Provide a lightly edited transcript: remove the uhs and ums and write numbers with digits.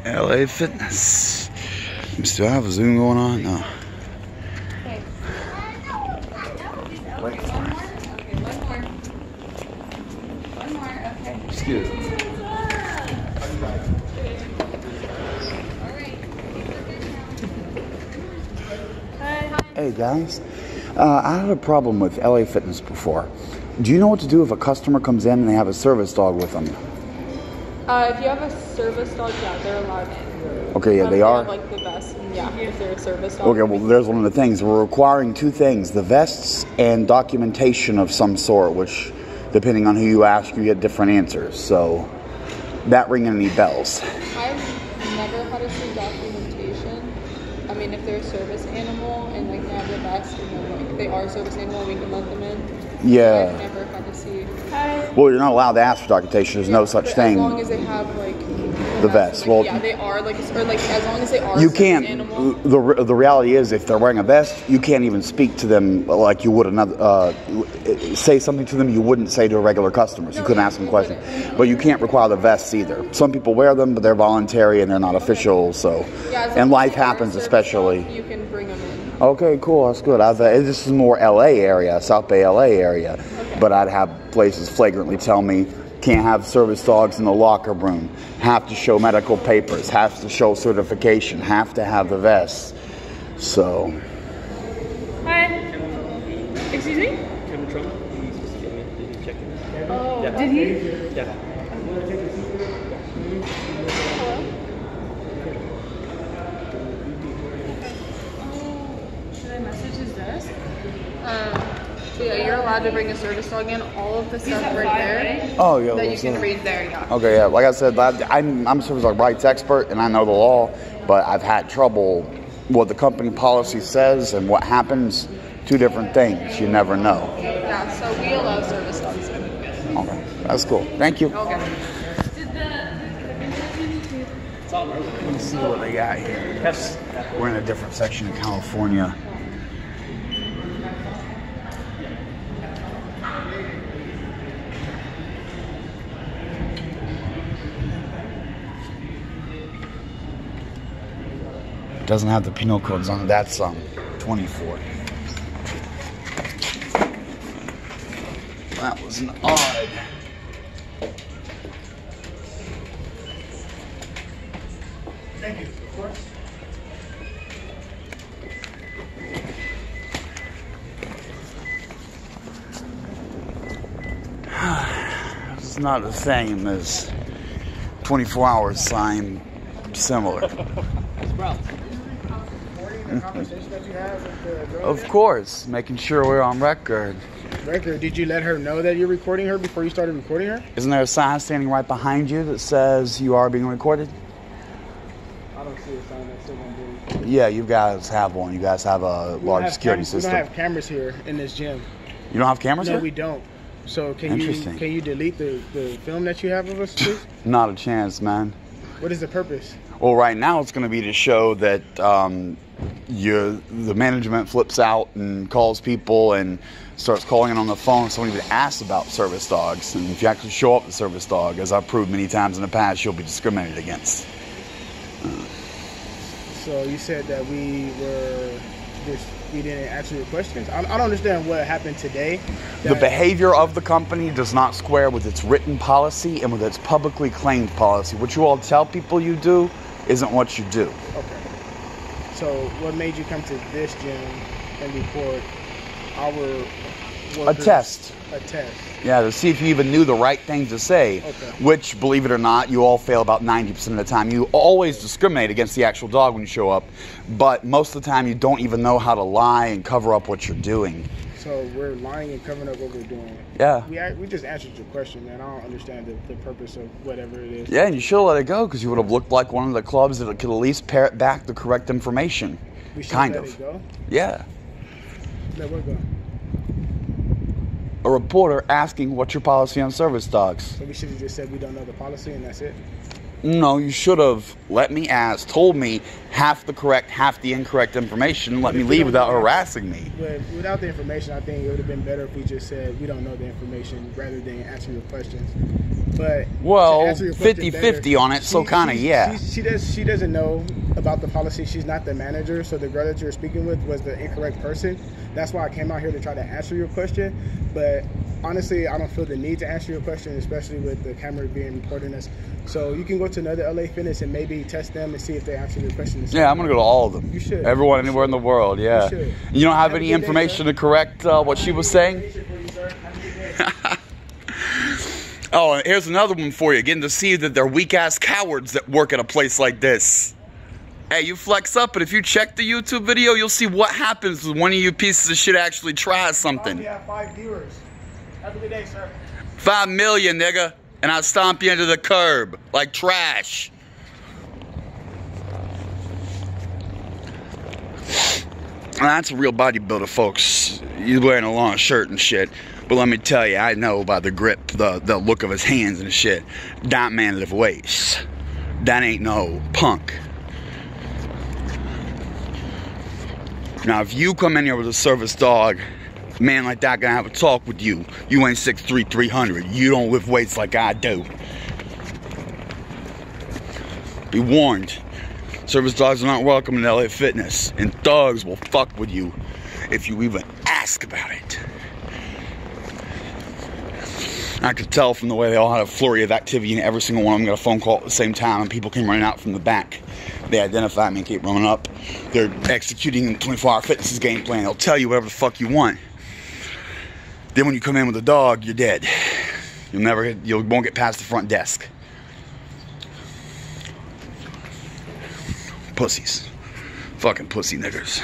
LA Fitness. Do I have a Zoom going on? No. Okay. Wait for it. Okay, one more. One more, okay. Excuse me. Hey guys, I had a problem with LA Fitness before. Do you know what to do if a customer comes in and they have a service dog with them? If you have a service dog, yeah, they're allowed in. Okay, yeah, they If are? have, like, the vest, and yeah, if they're a service dog. Okay, well, there's one of the things. We're requiring two things, the vests and documentation of some sort, which, depending on who you ask, you get different answers. So, that ring any bells? I've never had to see documentation. I mean, if they're a service animal and like they have the vest and then like they are a service animal, we can let them in. Yeah. I've never had to see. Well, you're not allowed to ask for documentation. There's no such thing. As long as they have like the vest. Like, Well, yeah, they are like, or like as long as they are. You a service can't. Animal. The reality is, if they're wearing a vest, you can't even speak to them like you would another. Say something to them you wouldn't say to a regular customer. So you couldn't ask them questions. But you can't require the vests either. Some people wear them, but they're voluntary and they're not official. So, Yeah, and life happens, especially. You can bring them in. Okay, cool. That's good. This is more LA area, South Bay LA area. Okay. But I'd have places flagrantly tell me, can't have service dogs in the locker room, have to show medical papers, have to show certification, have to have the vests. So. Hi. Excuse me? Kevin Trump, he's supposed to get me. Did he check in? Oh, Yeah. did he? Yeah. Hello. Should I message his desk? So yeah, you're allowed to bring a service dog in. All of the stuff right there Oh, yeah. that you can read there. Yeah. Okay, yeah. Like I said, I'm a service dog rights expert and I know the law, but I've had trouble. What the company policy says and what happens, two different things. You never know. Yeah. So we allow service dogs in. Okay, that's cool. Thank you. Okay. Let me see what they got here. Yes. We're in a different section of California. Doesn't have the penal codes on it. That's 24. That was an odd. Thank you. Of course. It's not the same as 24 hours sign. Similar. Of course, making sure we're on record. Did you let her know that you're recording her before you started recording her? Isn't there a sign standing right behind you that says you are being recorded? I don't see a sign that says I'm being. Yeah, you guys have one. You guys have a large security system. We don't have cameras here in this gym. You don't have cameras No, here? we don't. So can you delete the film that you have of us, please? Not a chance, man. What is the purpose? Well, right now it's going to be to show that the management flips out and calls people and starts calling in on the phone. Someone even asks about service dogs, and if you actually show up the service dog, as I've proved many times in the past, you'll be discriminated against. So you said that we didn't answer your questions. I don't understand what happened today. The behavior of the company does not square with its written policy and with its publicly claimed policy. What you all tell people you do isn't what you do. Okay. So what made you come to this gym and report our workers? A test. A test. Yeah, to see if you even knew the right thing to say, Okay. which, believe it or not, you all fail about 90% of the time. You always discriminate against the actual dog when you show up, but most of the time you don't even know how to lie and cover up what you're doing. So we're lying and covering up what we're doing. Yeah. We just answered your question, man. I don't understand the purpose of whatever it is. Yeah, and you should have let it go because you would have looked like one of the clubs that could at least parrot back the correct information. We should kind let of. it go? Yeah. Let what go? A reporter asking what's your policy on service dogs. So we should have just said we don't know the policy and that's it? No, you should have let me ask, told me half the correct, half the incorrect information, and let me leave without harassing me. But without the information, I think it would have been better if we just said we don't know the information rather than answering your questions. But well, to answer your question 50-50 on it, so kind of, yeah. She doesn't know about the policy. She's not the manager, so the girl that you're speaking with was the incorrect person. That's why I came out here to try to answer your question. But honestly, I don't feel the need to answer your question, especially with the camera being recording us. So you can go to another LA Fitness and maybe test them and see if they answer your question. Yeah, I'm going to go to all of them. You should. Everyone, anywhere in the world, yeah. You should. You don't have any information to correct what she was saying? Oh, and here's another one for you. Getting to see that they're weak-ass cowards that work at a place like this. Hey, you flex up, but if you check the YouTube video, you'll see what happens when one of you pieces of shit actually tries something. We have 5 viewers. Have a good day, sir. 5 million, nigga. And I'll stomp you into the curb like trash. Now, that's a real bodybuilder, folks. He's wearing a long shirt and shit. But let me tell you, I know by the grip, the look of his hands and shit. That man lift weights. That ain't no punk. Now, if you come in here with a service dog, a man like that gonna have a talk with you. You ain't 6'3", 300. You don't lift weights like I do. Be warned. Service dogs are not welcome in LA Fitness, and thugs will fuck with you if you even ask about it. I could tell from the way they all had a flurry of activity, and every single one of them got a phone call at the same time, and people came running out from the back. They identify me and keep running up. They're executing 24-hour fitness game plan. They'll tell you whatever the fuck you want. Then when you come in with a dog, you're dead. You won't get past the front desk. Pussies. Fucking pussy niggers.